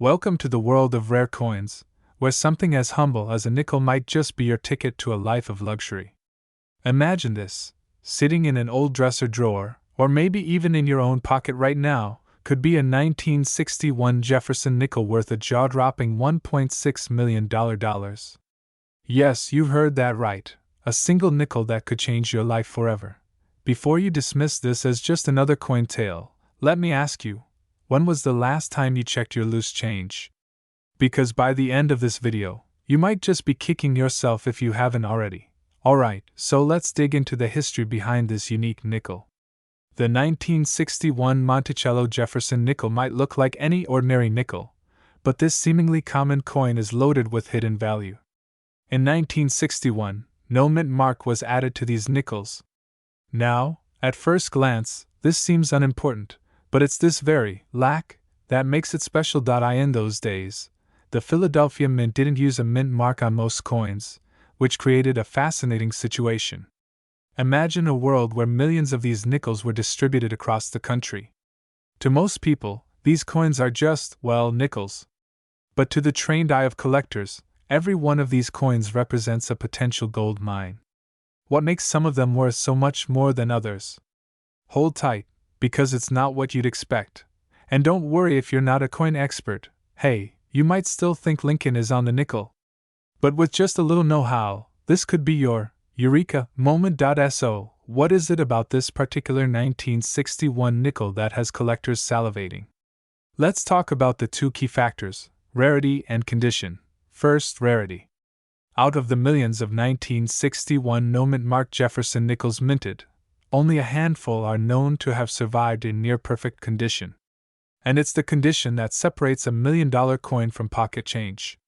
Welcome to the world of rare coins, where something as humble as a nickel might just be your ticket to a life of luxury. Imagine this: sitting in an old dresser drawer, or maybe even in your own pocket right now, could be a 1961 Jefferson Nickel worth a jaw-dropping $1.6 million. Yes, you heard that right, a single nickel that could change your life forever. Before you dismiss this as just another coin tale, let me ask you, when was the last time you checked your loose change? Because by the end of this video, you might just be kicking yourself if you haven't already. Alright, so let's dig into the history behind this unique nickel. The 1961 Monticello Jefferson Nickel might look like any ordinary nickel, but this seemingly common coin is loaded with hidden value. In 1961, no mint mark was added to these nickels. Now, at first glance, this seems unimportant, but it's this very lack that makes it special. In those days, the Philadelphia Mint didn't use a mint mark on most coins, which created a fascinating situation. Imagine a world where millions of these nickels were distributed across the country. To most people, these coins are just, well, nickels. But to the trained eye of collectors, every one of these coins represents a potential gold mine. What makes some of them worth so much more than others? Hold tight, because it's not what you'd expect. And don't worry if you're not a coin expert. Hey, you might still think Lincoln is on the nickel. But with just a little know-how, this could be your Eureka moment. So, what is it about this particular 1961 nickel that has collectors salivating? Let's talk about the two key factors, rarity and condition. First, rarity. Out of the millions of 1961 no-mint marked Jefferson nickels minted, only a handful are known to have survived in near-perfect condition. And it's the condition that separates $1 million coin from pocket change.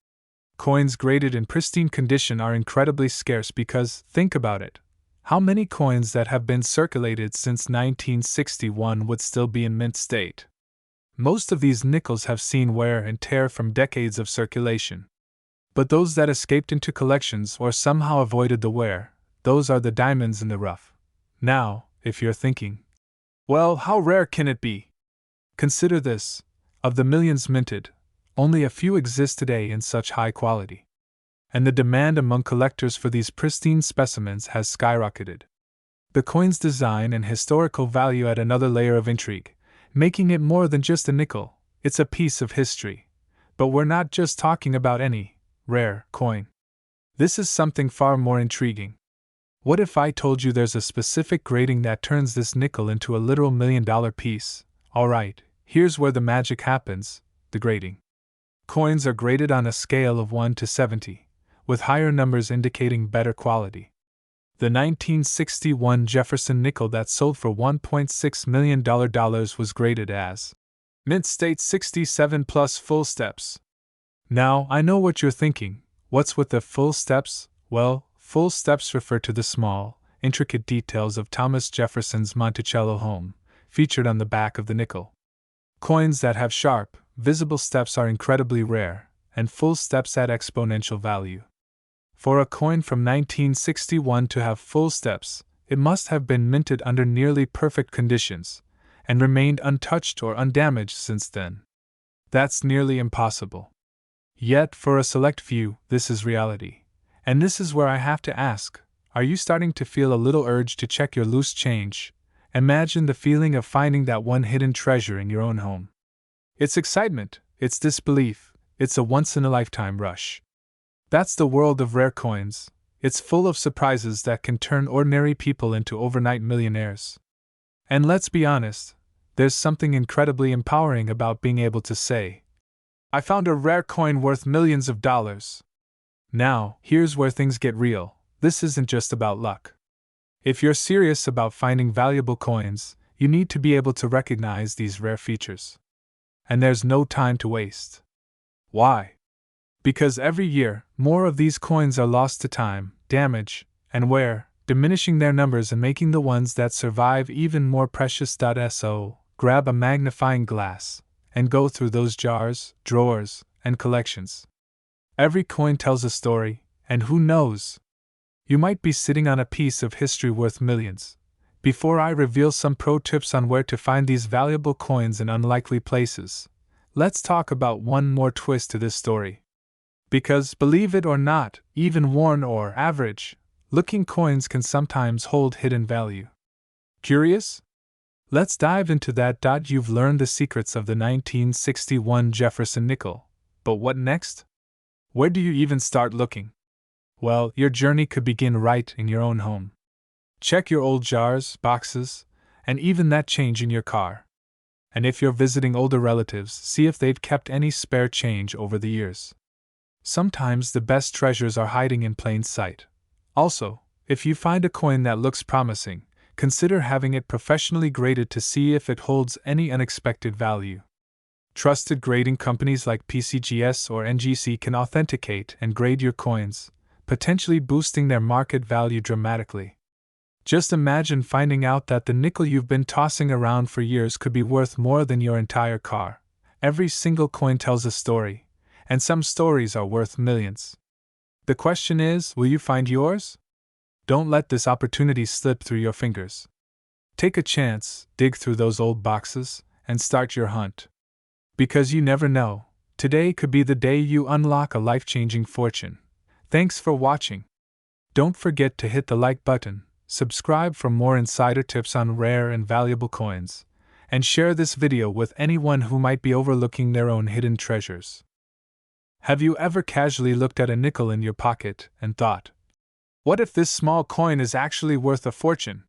Coins graded in pristine condition are incredibly scarce because, think about it, how many coins that have been circulated since 1961 would still be in mint state? Most of these nickels have seen wear and tear from decades of circulation. But those that escaped into collections or somehow avoided the wear, those are the diamonds in the rough. Now, if you're thinking, well, how rare can it be? Consider this: of the millions minted, only a few exist today in such high quality. And the demand among collectors for these pristine specimens has skyrocketed. The coin's design and historical value add another layer of intrigue, making it more than just a nickel. It's a piece of history. But we're not just talking about any rare coin. This is something far more intriguing. What if I told you there's a specific grading that turns this nickel into a literal $1 million piece? Alright, here's where the magic happens: the grading. Coins are graded on a scale of 1 to 70, with higher numbers indicating better quality. The 1961 Jefferson Nickel that sold for $1.6 million was graded as mint state 67 plus full steps. Now, I know what you're thinking. What's with the full steps? Well, full steps refer to the small, intricate details of Thomas Jefferson's Monticello home, featured on the back of the nickel. Coins that have sharp, visible steps are incredibly rare, and full steps add exponential value. For a coin from 1961 to have full steps, it must have been minted under nearly perfect conditions, and remained untouched or undamaged since then. That's nearly impossible. Yet, for a select few, this is reality. And this is where I have to ask, are you starting to feel a little urge to check your loose change? Imagine the feeling of finding that one hidden treasure in your own home. It's excitement, it's disbelief, it's a once-in-a-lifetime rush. That's the world of rare coins. It's full of surprises that can turn ordinary people into overnight millionaires. And let's be honest, there's something incredibly empowering about being able to say, I found a rare coin worth millions of dollars. Now, here's where things get real. This isn't just about luck. If you're serious about finding valuable coins, you need to be able to recognize these rare features. And there's no time to waste. Why? Because every year, more of these coins are lost to time, damage, and wear, diminishing their numbers and making the ones that survive even more precious. So, grab a magnifying glass and go through those jars, drawers, and collections. Every coin tells a story, and who knows? You might be sitting on a piece of history worth millions. Before I reveal some pro tips on where to find these valuable coins in unlikely places, let's talk about one more twist to this story. Because, believe it or not, even worn or average looking coins can sometimes hold hidden value. Curious? Let's dive into that. You've learned the secrets of the 1961 Jefferson Nickel, but what next? Where do you even start looking? Well, your journey could begin right in your own home. Check your old jars, boxes, and even that change in your car. And if you're visiting older relatives, see if they've kept any spare change over the years. Sometimes the best treasures are hiding in plain sight. Also, if you find a coin that looks promising, consider having it professionally graded to see if it holds any unexpected value. Trusted grading companies like PCGS or NGC can authenticate and grade your coins, potentially boosting their market value dramatically. Just imagine finding out that the nickel you've been tossing around for years could be worth more than your entire car. Every single coin tells a story, and some stories are worth millions. The question is, will you find yours? Don't let this opportunity slip through your fingers. Take a chance, dig through those old boxes, and start your hunt. Because you never know, today could be the day you unlock a life-changing fortune. Thanks for watching. Don't forget to hit the like button, subscribe for more insider tips on rare and valuable coins, and share this video with anyone who might be overlooking their own hidden treasures. Have you ever casually looked at a nickel in your pocket and thought, what if this small coin is actually worth a fortune?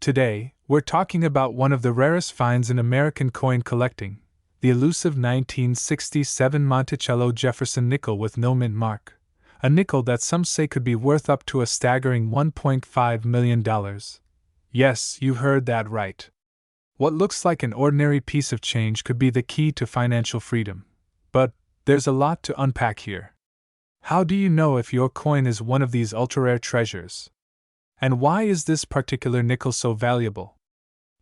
Today, we're talking about one of the rarest finds in American coin collecting, the elusive 1967 Monticello Jefferson nickel with no mint mark, a nickel that some say could be worth up to a staggering $1.5 million. Yes, you heard that right. What looks like an ordinary piece of change could be the key to financial freedom. But there's a lot to unpack here. How do you know if your coin is one of these ultra-rare treasures? And why is this particular nickel so valuable?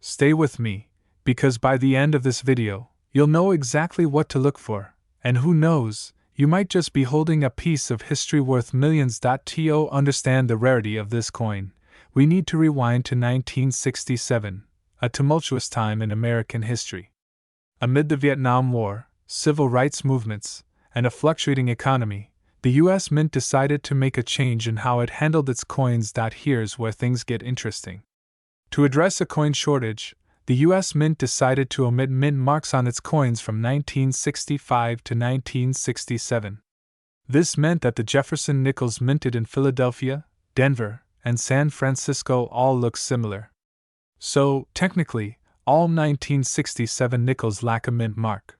Stay with me, because by the end of this video, you'll know exactly what to look for, and who knows, you might just be holding a piece of history worth millions. To understand the rarity of this coin, we need to rewind to 1967, a tumultuous time in American history. Amid the Vietnam War, civil rights movements, and a fluctuating economy, the U.S. Mint decided to make a change in how it handled its coins. Here's where things get interesting. To address a coin shortage, the U.S. Mint decided to omit mint marks on its coins from 1965 to 1967. This meant that the Jefferson nickels minted in Philadelphia, Denver, and San Francisco all look similar. So, technically, all 1967 nickels lack a mint mark.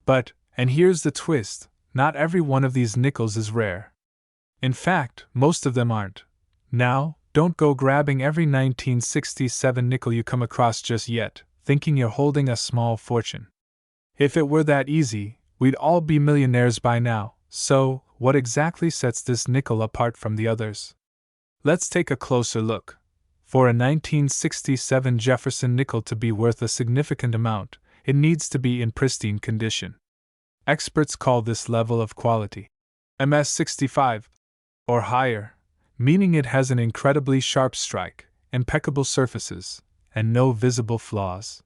But, and here's the twist, not every one of these nickels is rare. In fact, most of them aren't. Now, don't go grabbing every 1967 nickel you come across just yet, thinking you're holding a small fortune. If it were that easy, we'd all be millionaires by now. So, what exactly sets this nickel apart from the others? Let's take a closer look. For a 1967 Jefferson nickel to be worth a significant amount, it needs to be in pristine condition. Experts call this level of quality MS65 or higher, meaning it has an incredibly sharp strike, impeccable surfaces, and no visible flaws.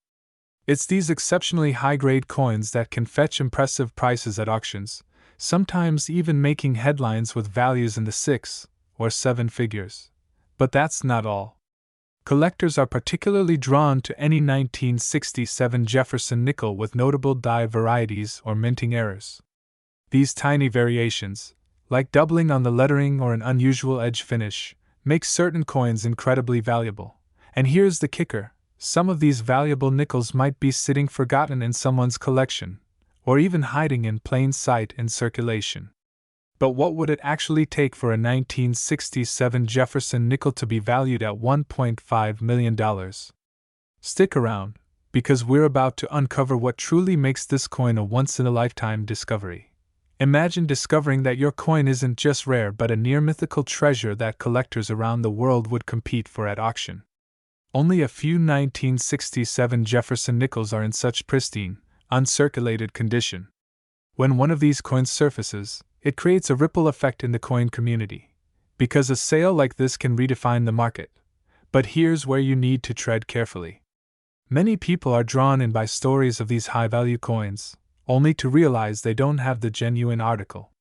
It's these exceptionally high-grade coins that can fetch impressive prices at auctions, sometimes even making headlines with values in the 6 or 7 figures. But that's not all. Collectors are particularly drawn to any 1967 Jefferson nickel with notable die varieties or minting errors. These tiny variations, like doubling on the lettering or an unusual edge finish, make certain coins incredibly valuable. And here's the kicker, some of these valuable nickels might be sitting forgotten in someone's collection, or even hiding in plain sight in circulation. But what would it actually take for a 1967 Jefferson nickel to be valued at $1.5 million? Stick around, because we're about to uncover what truly makes this coin a once-in-a-lifetime discovery. Imagine discovering that your coin isn't just rare but a near-mythical treasure that collectors around the world would compete for at auction. Only a few 1967 Jefferson nickels are in such pristine, uncirculated condition. When one of these coins surfaces, it creates a ripple effect in the coin community, because a sale like this can redefine the market. But here's where you need to tread carefully. Many people are drawn in by stories of these high-value coins, only to realize they don't have the genuine article.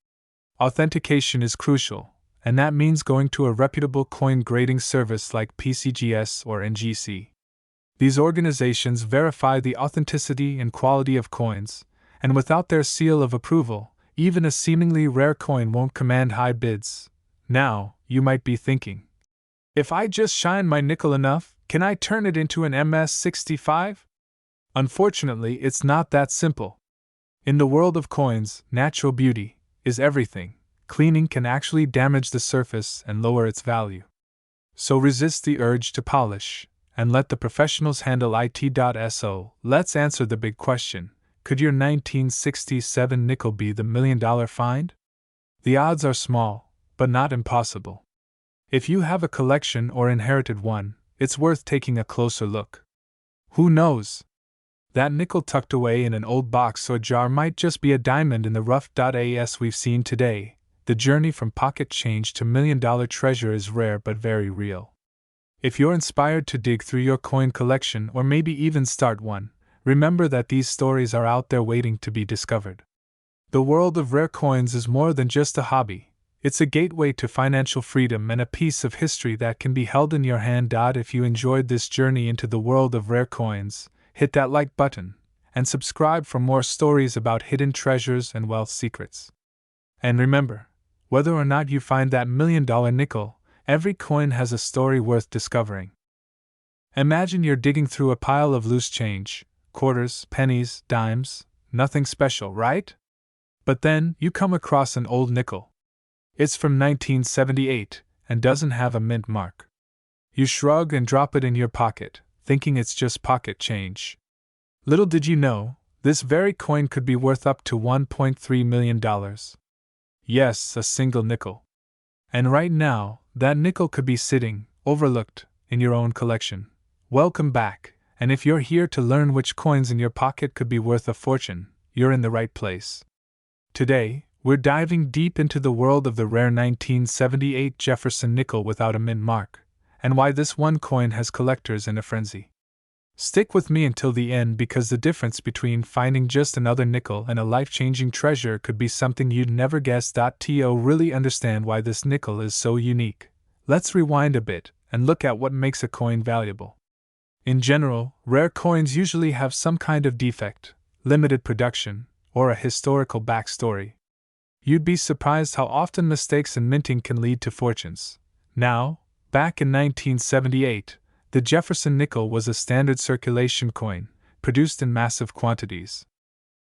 Authentication is crucial, and that means going to a reputable coin grading service like PCGS or NGC. These organizations verify the authenticity and quality of coins, and without their seal of approval, even a seemingly rare coin won't command high bids. Now, you might be thinking, if I just shine my nickel enough, can I turn it into an MS-65? Unfortunately, it's not that simple. In the world of coins, natural beauty is everything. Cleaning can actually damage the surface and lower its value. So resist the urge to polish, and let the professionals handle it. Let's answer the big question. Could your 1967 nickel be the $1 million find? The odds are small, but not impossible. If you have a collection or inherited one, it's worth taking a closer look. Who knows? That nickel tucked away in an old box or jar might just be a diamond in the rough. As we've seen today, the journey from pocket change to $1 million treasure is rare but very real. If you're inspired to dig through your coin collection or maybe even start one, remember that these stories are out there waiting to be discovered. The world of rare coins is more than just a hobby. It's a gateway to financial freedom and a piece of history that can be held in your hand. If you enjoyed this journey into the world of rare coins, hit that like button and subscribe for more stories about hidden treasures and wealth secrets. And remember, whether or not you find that $1 million nickel, every coin has a story worth discovering. Imagine you're digging through a pile of loose change, quarters, pennies, dimes, nothing special, right? But then you come across an old nickel. It's from 1978 and doesn't have a mint mark. You shrug and drop it in your pocket, thinking it's just pocket change. Little did you know, this very coin could be worth up to $1.3 million. Yes, a single nickel. And right now, that nickel could be sitting, overlooked, in your own collection. Welcome back, and if you're here to learn which coins in your pocket could be worth a fortune, you're in the right place. Today, we're diving deep into the world of the rare 1978 Jefferson Nickel without a mint mark, and why this one coin has collectors in a frenzy. Stick with me until the end because the difference between finding just another nickel and a life-changing treasure could be something you'd never guess. To really understand why this nickel is so unique, let's rewind a bit and look at what makes a coin valuable. In general, rare coins usually have some kind of defect, limited production, or a historical backstory. You'd be surprised how often mistakes in minting can lead to fortunes. Now, back in 1978, the Jefferson Nickel was a standard circulation coin, produced in massive quantities.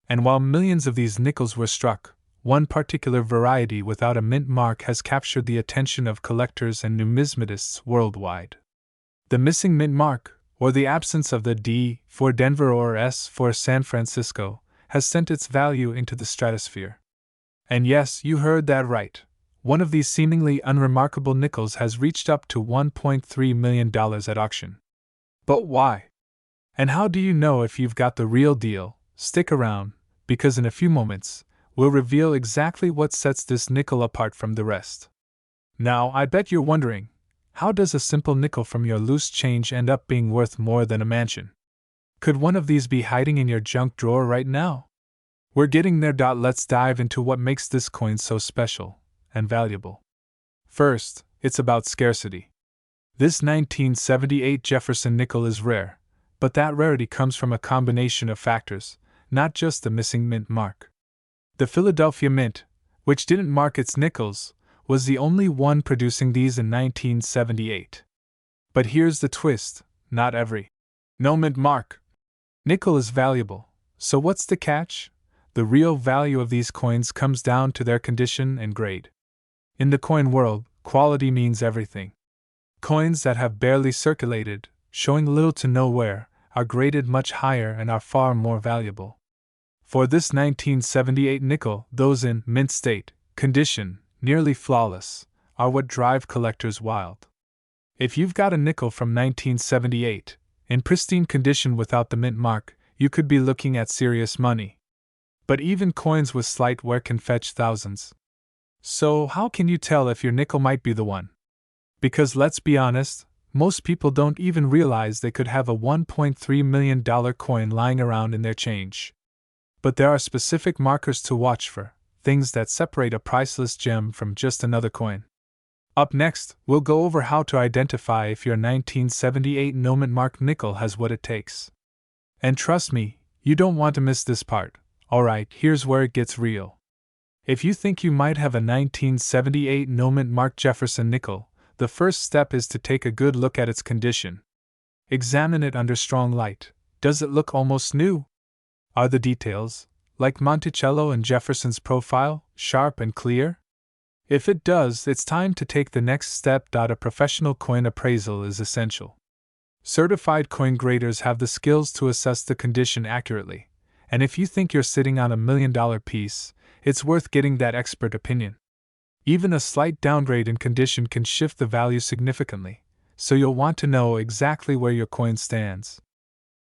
And while millions of these nickels were struck, one particular variety without a mint mark has captured the attention of collectors and numismatists worldwide. The missing mint mark, or the absence of the D for Denver or S for San Francisco, has sent its value into the stratosphere. And yes, you heard that right. One of these seemingly unremarkable nickels has reached up to $1.3 million at auction. But why? And how do you know if you've got the real deal? Stick around, because in a few moments, we'll reveal exactly what sets this nickel apart from the rest. Now, I bet you're wondering, how does a simple nickel from your loose change end up being worth more than a mansion? Could one of these be hiding in your junk drawer right now? We're getting there. Let's dive into what makes this coin so special and valuable. First, it's about scarcity. This 1978 Jefferson Nickel is rare, but that rarity comes from a combination of factors, not just the missing mint mark. The Philadelphia Mint, which didn't mark its nickels, was the only one producing these in 1978. But here's the twist, not every no mint mark nickel is valuable. So what's the catch? The real value of these coins comes down to their condition and grade. In the coin world, quality means everything. Coins that have barely circulated, showing little to no wear, are graded much higher and are far more valuable. For this 1978 nickel, those in mint state, condition, nearly flawless, are what drive collectors wild. If you've got a nickel from 1978, in pristine condition without the mint mark, you could be looking at serious money. But even coins with slight wear can fetch thousands. So how can you tell if your nickel might be the one? Because let's be honest, most people don't even realize they could have a $1.3 million coin lying around in their change. But there are specific markers to watch for, things that separate a priceless gem from just another coin. Up next, we'll go over how to identify if your 1978 Noment marked nickel has what it takes. And trust me, you don't want to miss this part. Alright, here's where it gets real. If you think you might have a 1978 Noment marked Jefferson Nickel, the first step is to take a good look at its condition. Examine it under strong light. Does it look almost new? Are the details, like Monticello and Jefferson's profile, sharp and clear? If it does, it's time to take the next step. A professional coin appraisal is essential. Certified coin graders have the skills to assess the condition accurately, and if you think you're sitting on $1 million piece, it's worth getting that expert opinion. Even a slight downgrade in condition can shift the value significantly, so you'll want to know exactly where your coin stands.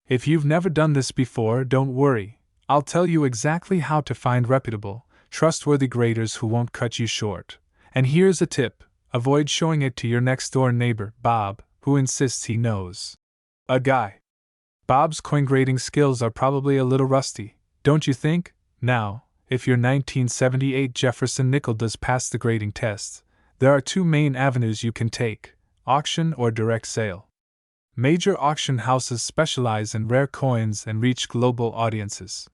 If you've never done this before, don't worry. I'll tell you exactly how to find reputable, trustworthy graders who won't cut you short. And here's a tip: avoid showing it to your next-door neighbor, Bob, who insists he knows a guy. Bob's coin grading skills are probably a little rusty, don't you think? Now, if your 1978 Jefferson Nickel does pass the grading test, there are two main avenues you can take: auction or direct sale. Major auction houses specialize in rare coins and reach global audiences.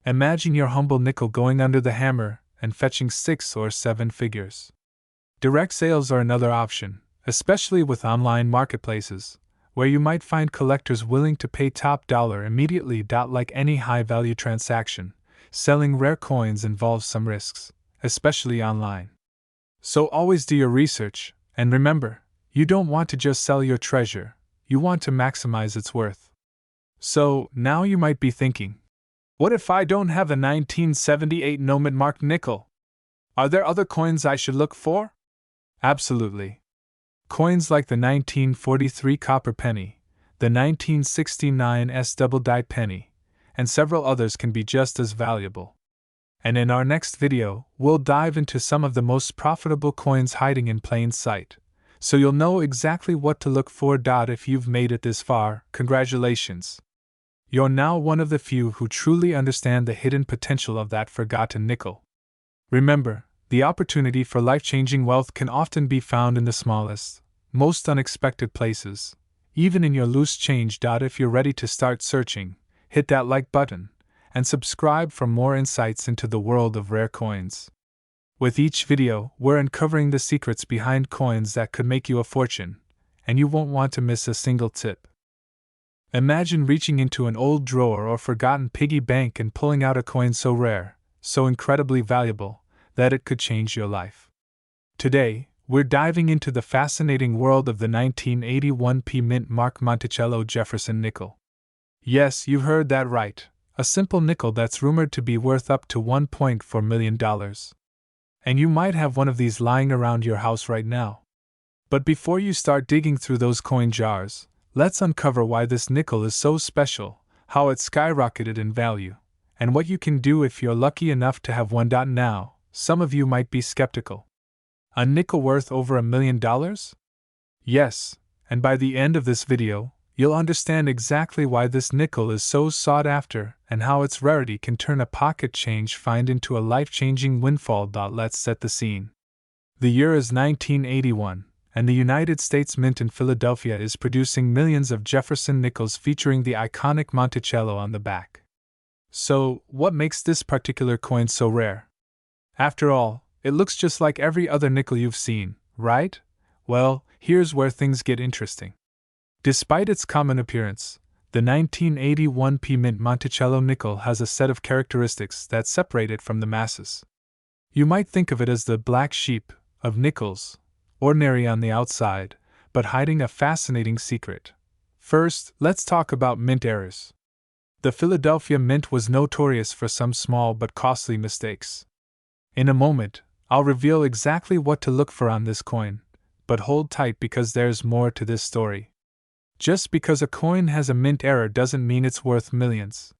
Imagine your humble nickel going under the hammer and fetching 6 or 7 figures. Direct sales are another option, especially with online marketplaces, where you might find collectors willing to pay top dollar immediately. Like any high-value transaction, selling rare coins involves some risks, especially online. So always do your research, and remember, you don't want to just sell your treasure, you want to maximize its worth. So, now you might be thinking, what if I don't have a 1978 Noment marked nickel? Are there other coins I should look for? Absolutely. Coins like the 1943 copper penny, the 1969 double die penny, and several others can be just as valuable. And in our next video, we'll dive into some of the most profitable coins hiding in plain sight, so you'll know exactly what to look for. If you've made it this far, congratulations! You're now one of the few who truly understand the hidden potential of that forgotten nickel. Remember, the opportunity for life-changing wealth can often be found in the smallest, most unexpected places, even in your loose change. If you're ready to start searching, hit that like button, and subscribe for more insights into the world of rare coins. With each video, we're uncovering the secrets behind coins that could make you a fortune, and you won't want to miss a single tip. Imagine reaching into an old drawer or forgotten piggy bank and pulling out a coin so rare, so incredibly valuable, that it could change your life. Today, we're diving into the fascinating world of the 1981 Mint mark Monticello Jefferson Nickel. Yes, you heard that right, a simple nickel that's rumored to be worth up to $1.4 million. And you might have one of these lying around your house right now. But before you start digging through those coin jars, let's uncover why this nickel is so special, how it skyrocketed in value, and what you can do if you're lucky enough to have one. Now, some of you might be skeptical. A nickel worth over $1 million? Yes, and by the end of this video, you'll understand exactly why this nickel is so sought after and how its rarity can turn a pocket change find into a life-changing windfall. Let's set the scene. The year is 1981, and the United States Mint in Philadelphia is producing millions of Jefferson nickels featuring the iconic Monticello on the back. So, what makes this particular coin so rare? After all, it looks just like every other nickel you've seen, right? Well, here's where things get interesting. Despite its common appearance, the 1981 Mint Monticello nickel has a set of characteristics that separate it from the masses. You might think of it as the black sheep of nickels, ordinary on the outside, but hiding a fascinating secret. First, let's talk about mint errors. The Philadelphia Mint was notorious for some small but costly mistakes. In a moment, I'll reveal exactly what to look for on this coin, but hold tight because there's more to this story. Just because a coin has a mint error doesn't mean it's worth millions.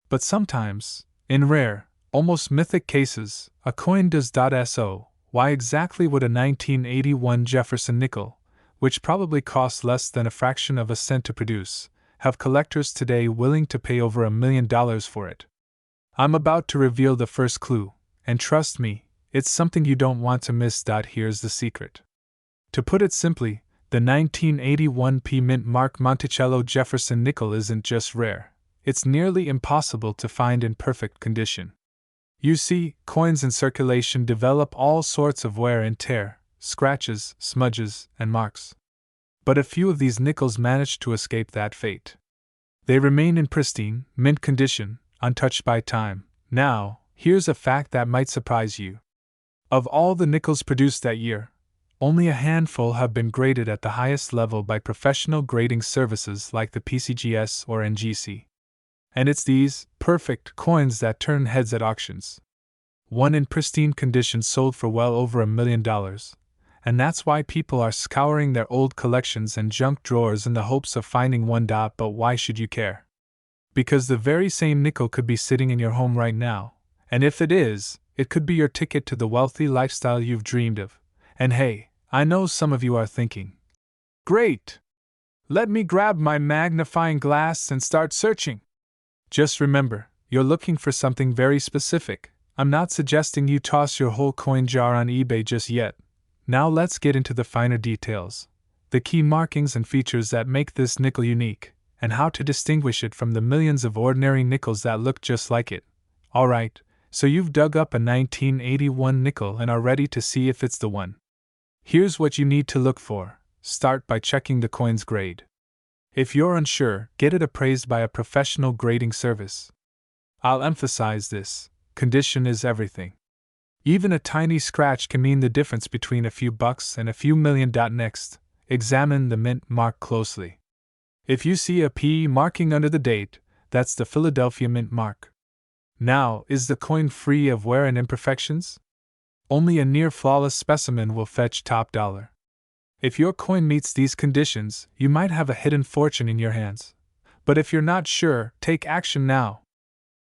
But sometimes, in rare, almost mythic cases, a coin does. So, why exactly would a 1981 Jefferson nickel, which probably costs less than a fraction of a cent to produce, have collectors today willing to pay over $1 million for it? I'm about to reveal the first clue, and trust me, it's something you don't want to miss. Here's the secret. To put it simply, the 1981 P Mint Mark Monticello Jefferson Nickel isn't just rare, it's nearly impossible to find in perfect condition. You see, coins in circulation develop all sorts of wear and tear, scratches, smudges, and marks. But a few of these nickels manage to escape that fate. They remain in pristine, mint condition, untouched by time. Now, here's a fact that might surprise you. Of all the nickels produced that year, only a handful have been graded at the highest level by professional grading services like the PCGS or NGC. And it's these perfect coins that turn heads at auctions. One in pristine condition sold for well over $1 million, and that's why people are scouring their old collections and junk drawers in the hopes of finding one. But why should you care? Because the very same nickel could be sitting in your home right now, and if it is, it could be your ticket to the wealthy lifestyle you've dreamed of. And hey, I know some of you are thinking, great! Let me grab my magnifying glass and start searching. Just remember, you're looking for something very specific. I'm not suggesting you toss your whole coin jar on eBay just yet. Now let's get into the finer details, the key markings and features that make this nickel unique, and how to distinguish it from the millions of ordinary nickels that look just like it. Alright, so you've dug up a 1981 nickel and are ready to see if it's the one. Here's what you need to look for. Start by checking the coin's grade. If you're unsure, get it appraised by a professional grading service. I'll emphasize this, condition is everything. Even a tiny scratch can mean the difference between a few bucks and a few million. Next, examine the mint mark closely. If you see a P marking under the date, that's the Philadelphia mint mark. Now, is the coin free of wear and imperfections? Only a near-flawless specimen will fetch top dollar. If your coin meets these conditions, you might have a hidden fortune in your hands. But if you're not sure, take action now.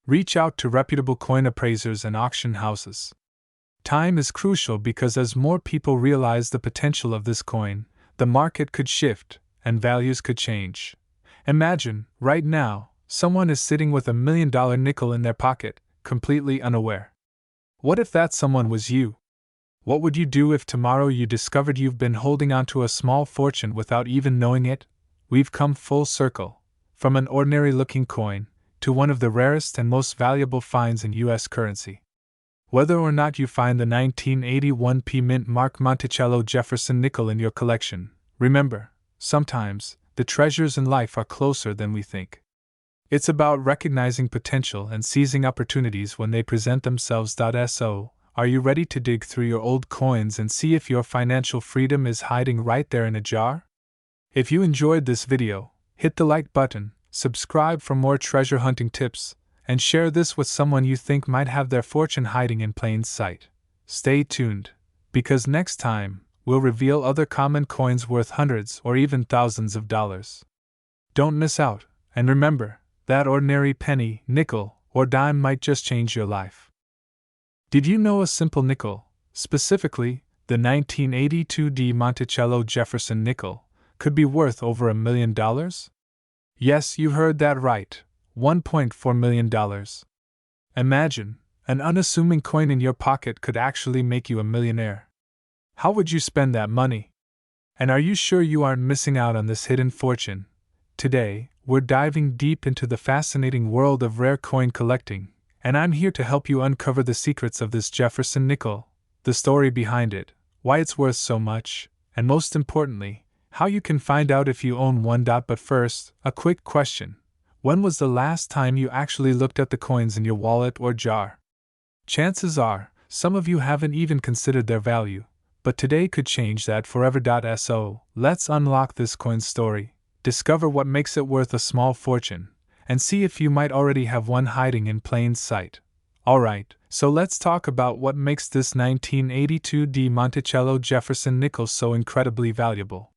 Reach out to reputable coin appraisers and auction houses. Time is crucial because as more people realize the potential of this coin, the market could shift, and values could change. Imagine, right now, someone is sitting with $1 million nickel in their pocket, completely unaware. What if that someone was you? What would you do if tomorrow you discovered you've been holding onto a small fortune without even knowing it? We've come full circle, from an ordinary-looking coin to one of the rarest and most valuable finds in U.S. currency. Whether or not you find the 1981 P Mint Mark Monticello Jefferson Nickel in your collection, remember, sometimes, the treasures in life are closer than we think. It's about recognizing potential and seizing opportunities when they present themselves. So, are you ready to dig through your old coins and see if your financial freedom is hiding right there in a jar? If you enjoyed this video, hit the like button, subscribe for more treasure hunting tips, and share this with someone you think might have their fortune hiding in plain sight. Stay tuned, because next time, we'll reveal other common coins worth hundreds or even thousands of dollars. Don't miss out, and remember, that ordinary penny, nickel, or dime might just change your life. Did you know a simple nickel, specifically, the 1982 D Monticello Jefferson Nickel, could be worth over $1 million? Yes, you heard that right, $1.4 million. Imagine, an unassuming coin in your pocket could actually make you a millionaire. How would you spend that money? And are you sure you aren't missing out on this hidden fortune? Today, we're diving deep into the fascinating world of rare coin collecting, and I'm here to help you uncover the secrets of this Jefferson Nickel, the story behind it, why it's worth so much, and most importantly, how you can find out if you own one. But first, a quick question. When was the last time you actually looked at the coins in your wallet or jar? Chances are, some of you haven't even considered their value, but today could change that forever. So, let's unlock this coin's story, discover what makes it worth a small fortune, and see if you might already have one hiding in plain sight. Alright, so let's talk about what makes this 1982 D Monticello Jefferson Nickel so incredibly valuable.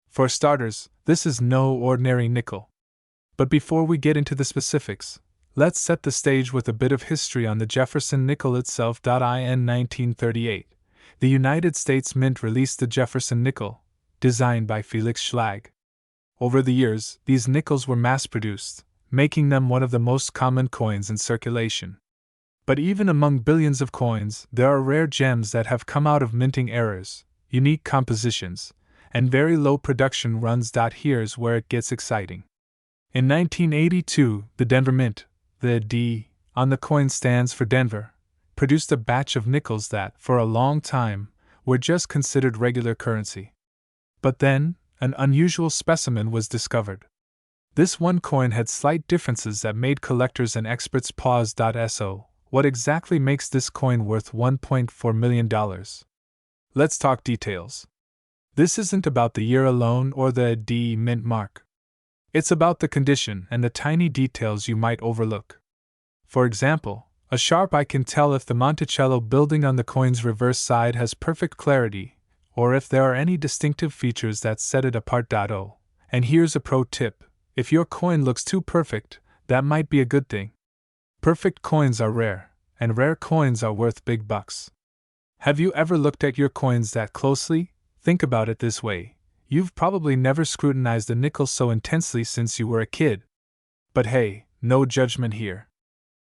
For starters, this is no ordinary nickel. But before we get into the specifics, let's set the stage with a bit of history on the Jefferson Nickel itself. In 1938, the United States Mint released the Jefferson Nickel, designed by Felix Schlag. Over the years, these nickels were mass-produced, making them one of the most common coins in circulation. But even among billions of coins, there are rare gems that have come out of minting errors, unique compositions, and very low production runs. Here's where it gets exciting. In 1982, the Denver Mint, the D on the coin stands for Denver, produced a batch of nickels that, for a long time, were just considered regular currency. But then, an unusual specimen was discovered. This one coin had slight differences that made collectors and experts pause. So, what exactly makes this coin worth $1.4 million? Let's talk details. This isn't about the year alone or the D mint mark. It's about the condition and the tiny details you might overlook. For example, a sharp eye can tell if the Monticello building on the coin's reverse side has perfect clarity, or if there are any distinctive features that set it apart. And here's a pro tip: if your coin looks too perfect, that might be a good thing. Perfect coins are rare, and rare coins are worth big bucks. Have you ever looked at your coins that closely? Think about it this way: you've probably never scrutinized a nickel so intensely since you were a kid. But hey, no judgment here.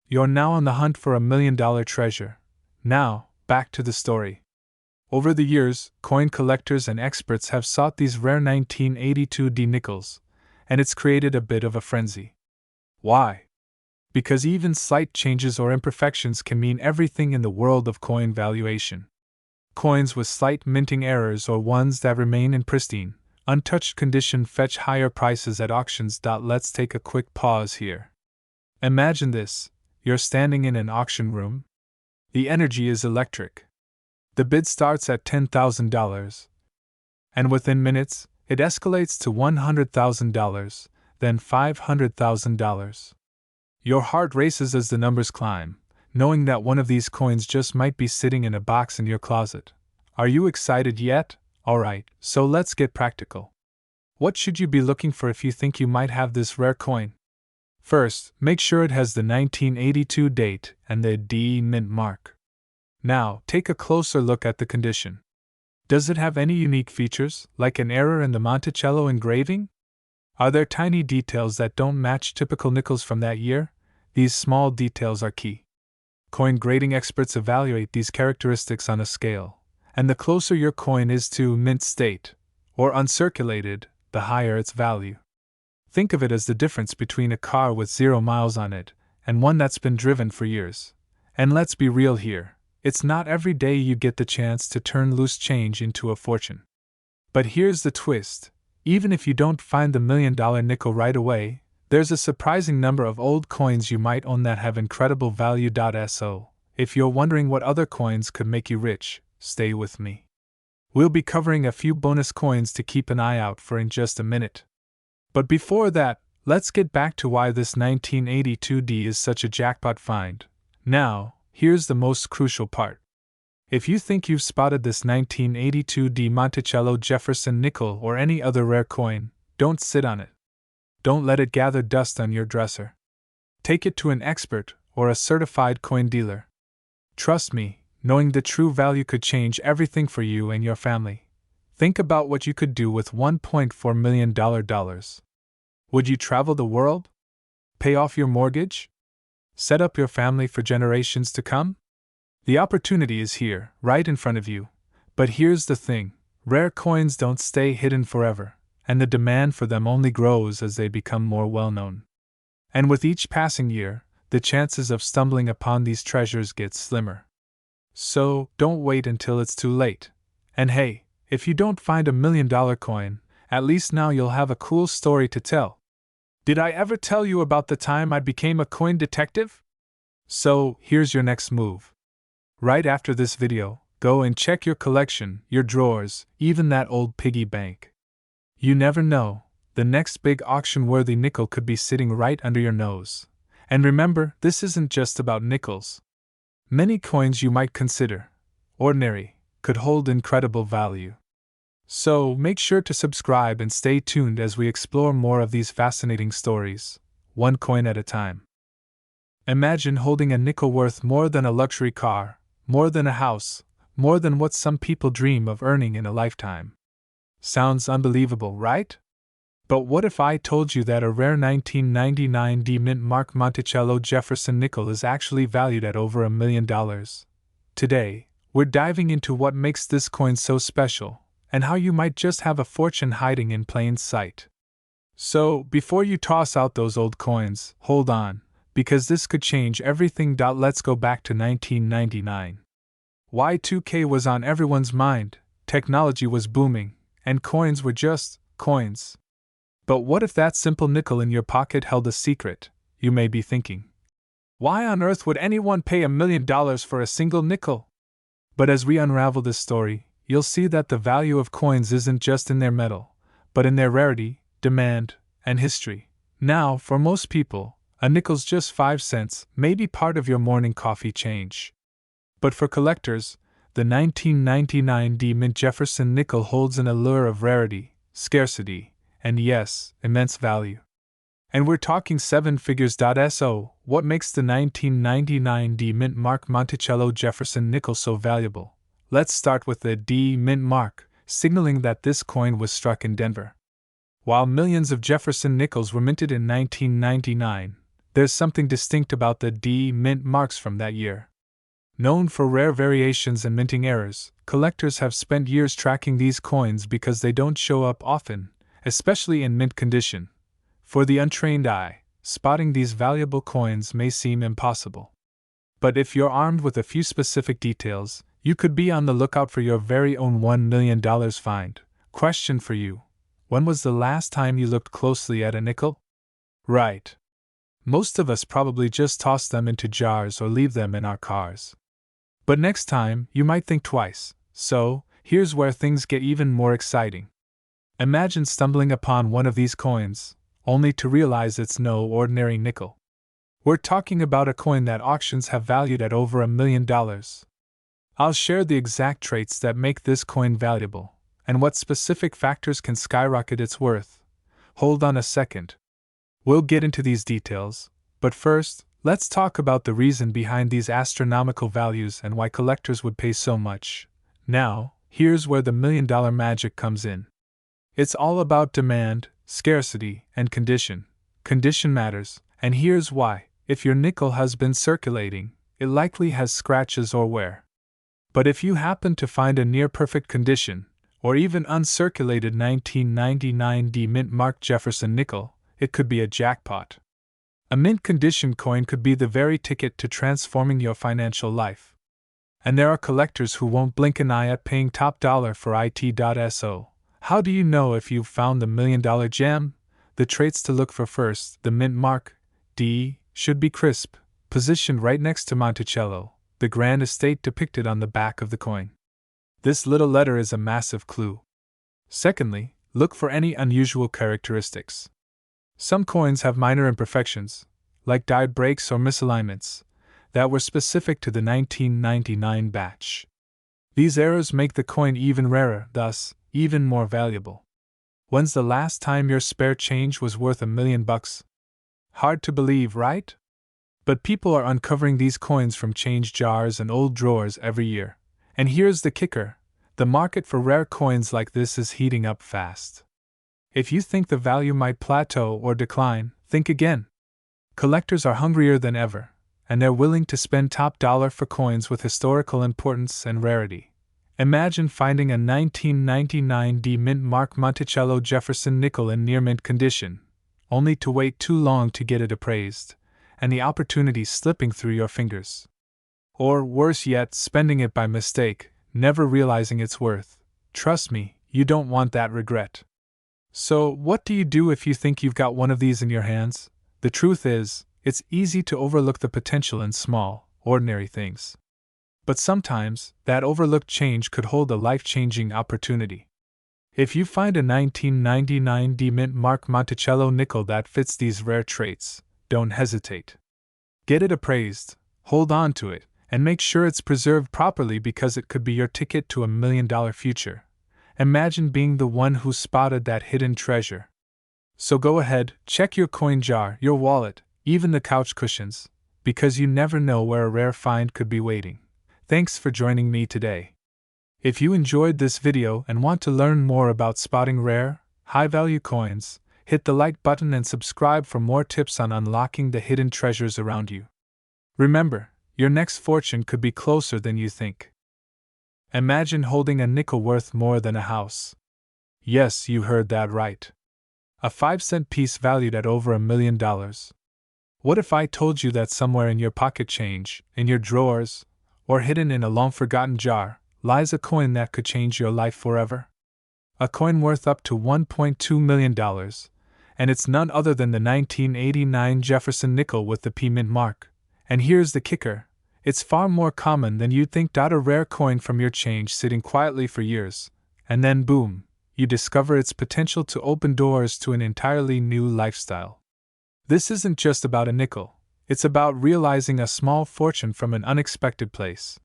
You're now on the hunt for $1 million treasure. Now, back to the story. Over the years, coin collectors and experts have sought these rare 1982 D nickels, and it's created a bit of a frenzy. Why? Because even slight changes or imperfections can mean everything in the world of coin valuation. Coins with slight minting errors or ones that remain in pristine, untouched condition fetch higher prices at auctions. Let's take a quick pause here. Imagine this: you're standing in an auction room. The energy is electric. The bid starts at $10,000, and within minutes, it escalates to $100,000, then $500,000. Your heart races as the numbers climb, knowing that one of these coins just might be sitting in a box in your closet. Are you excited yet? Alright, so let's get practical. What should you be looking for if you think you might have this rare coin? First, make sure it has the 1982 date and the D mint mark. Now, take a closer look at the condition. Does it have any unique features, like an error in the Monticello engraving? Are there tiny details that don't match typical nickels from that year? These small details are key. Coin grading experts evaluate these characteristics on a scale, and the closer your coin is to mint state, or uncirculated, the higher its value. Think of it as the difference between a car with 0 miles on it and one that's been driven for years. And let's be real here, it's not every day you get the chance to turn loose change into a fortune. But here's the twist: even if you don't find the $1 million nickel right away, there's a surprising number of old coins you might own that have incredible value. So, if you're wondering what other coins could make you rich, stay with me. We'll be covering a few bonus coins to keep an eye out for in just a minute. But before that, let's get back to why this 1982 D is such a jackpot find. Now, here's the most crucial part. If you think you've spotted this 1982 D Monticello Jefferson Nickel or any other rare coin, don't sit on it. Don't let it gather dust on your dresser. Take it to an expert or a certified coin dealer. Trust me, knowing the true value could change everything for you and your family. Think about what you could do with $1.4 million. Would you travel the world? Pay off your mortgage? Set up your family for generations to come? The opportunity is here, right in front of you. But here's the thing: rare coins don't stay hidden forever, and the demand for them only grows as they become more well-known. And with each passing year, the chances of stumbling upon these treasures get slimmer. So, don't wait until it's too late. And hey, if you don't find $1 million coin, at least now you'll have a cool story to tell. Did I ever tell you about the time I became a coin detective? So, here's your next move. Right after this video, go and check your collection, your drawers, even that old piggy bank. You never know, the next big auction-worthy nickel could be sitting right under your nose. And remember, this isn't just about nickels. Many coins you might consider ordinary could hold incredible value. So, make sure to subscribe and stay tuned as we explore more of these fascinating stories, one coin at a time. Imagine holding a nickel worth more than a luxury car, more than a house, more than what some people dream of earning in a lifetime. Sounds unbelievable, right? But what if I told you that a rare 1999 D mint mark Monticello Jefferson nickel is actually valued at over $1 million? Today, we're diving into what makes this coin so special, and how you might just have a fortune hiding in plain sight. So, before you toss out those old coins, hold on, because this could change everything. Let's go back to 1999. Y2K was on everyone's mind, technology was booming, and coins were just coins. But what if that simple nickel in your pocket held a secret, you may be thinking? Why on earth would anyone pay $1 million for a single nickel? But as we unravel this story, you'll see that the value of coins isn't just in their metal, but in their rarity, demand, and history. Now, for most people, a nickel's just 5 cents, maybe part of your morning coffee change. But for collectors, the 1999 D mint Jefferson nickel holds an allure of rarity, scarcity, and yes, immense value. And we're talking 7 figures. So, what makes the 1999 D mint mark Monticello Jefferson nickel so valuable? Let's start with the D mint mark, signaling that this coin was struck in Denver. While millions of Jefferson nickels were minted in 1999, there's something distinct about the D mint marks from that year. Known for rare variations and minting errors, collectors have spent years tracking these coins because they don't show up often, especially in mint condition. For the untrained eye, spotting these valuable coins may seem impossible. But if you're armed with a few specific details, you could be on the lookout for your very own $1 million find. Question for you: when was the last time you looked closely at a nickel? Right. Most of us probably just toss them into jars or leave them in our cars. But next time, you might think twice. So, here's where things get even more exciting. Imagine stumbling upon one of these coins, only to realize it's no ordinary nickel. We're talking about a coin that auctions have valued at over $1 million. I'll share the exact traits that make this coin valuable, and what specific factors can skyrocket its worth. Hold on a second. We'll get into these details, but first, let's talk about the reason behind these astronomical values and why collectors would pay so much. Now, here's where the $1 million magic comes in. It's all about demand, scarcity, and condition. Condition matters, and here's why. If your nickel has been circulating, it likely has scratches or wear. But if you happen to find a near-perfect condition, or even uncirculated 1999 D mint mark Jefferson nickel, it could be a jackpot. A mint condition coin could be the very ticket to transforming your financial life. And there are collectors who won't blink an eye at paying top dollar for it. So, how do you know if you've found the $1 million gem? The traits to look for: first, the mint mark, D, should be crisp, positioned right next to Monticello, the grand estate depicted on the back of the coin. This little letter is a massive clue. Secondly, look for any unusual characteristics. Some coins have minor imperfections, like die breaks or misalignments, that were specific to the 1999 batch. These errors make the coin even rarer, thus, even more valuable. When's the last time your spare change was worth $1 million? Hard to believe, right? But people are uncovering these coins from change jars and old drawers every year. And here's the kicker: the market for rare coins like this is heating up fast. If you think the value might plateau or decline, think again. Collectors are hungrier than ever, and they're willing to spend top dollar for coins with historical importance and rarity. Imagine finding a 1999 D mint mark Monticello Jefferson nickel in near mint condition, only to wait too long to get it appraised, and the opportunity slipping through your fingers. Or, worse yet, spending it by mistake, never realizing its worth. Trust me, you don't want that regret. So, what do you do if you think you've got one of these in your hands? The truth is, it's easy to overlook the potential in small, ordinary things. But sometimes, that overlooked change could hold a life-changing opportunity. If you find a 1999 D mint mark Monticello nickel that fits these rare traits, don't hesitate. Get it appraised, hold on to it, and make sure it's preserved properly, because it could be your ticket to $1 million future. Imagine being the one who spotted that hidden treasure. So go ahead, check your coin jar, your wallet, even the couch cushions, because you never know where a rare find could be waiting. Thanks for joining me today. If you enjoyed this video and want to learn more about spotting rare, high-value coins, hit the like button and subscribe for more tips on unlocking the hidden treasures around you. Remember, your next fortune could be closer than you think. Imagine holding a nickel worth more than a house. Yes, you heard that right. A 5-cent piece valued at over $1 million. What if I told you that somewhere in your pocket change, in your drawers, or hidden in a long-forgotten jar, lies a coin that could change your life forever? A coin worth up to $1.2 million, and it's none other than the 1989 Jefferson Nickel with the P mint mark. And here's the kicker, it's far more common than you'd think. A rare coin from your change sitting quietly for years, and then boom, you discover its potential to open doors to an entirely new lifestyle. This isn't just about a nickel, it's about realizing a small fortune from an unexpected place.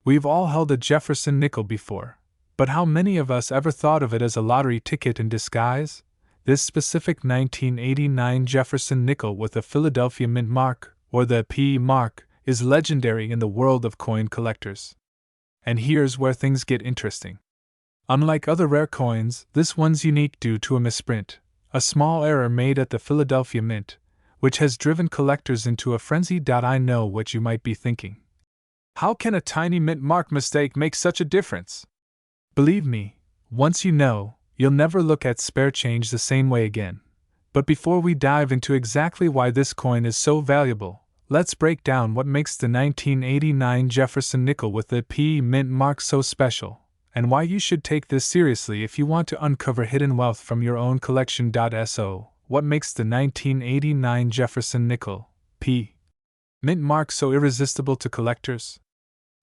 We've all held a Jefferson Nickel before, but how many of us ever thought of it as a lottery ticket in disguise? This specific 1989 Jefferson Nickel with the Philadelphia Mint mark, or the P mark, is legendary in the world of coin collectors. And here's where things get interesting. Unlike other rare coins, this one's unique due to a misprint, a small error made at the Philadelphia Mint, which has driven collectors into a frenzy. I know what you might be thinking. How can a tiny mint mark mistake make such a difference? Believe me, once you know, you'll never look at spare change the same way again. But before we dive into exactly why this coin is so valuable, let's break down what makes the 1989 Jefferson Nickel with the P mint mark so special, and why you should take this seriously if you want to uncover hidden wealth from your own collection. So, what makes the 1989 Jefferson Nickel, P mint mark so irresistible to collectors?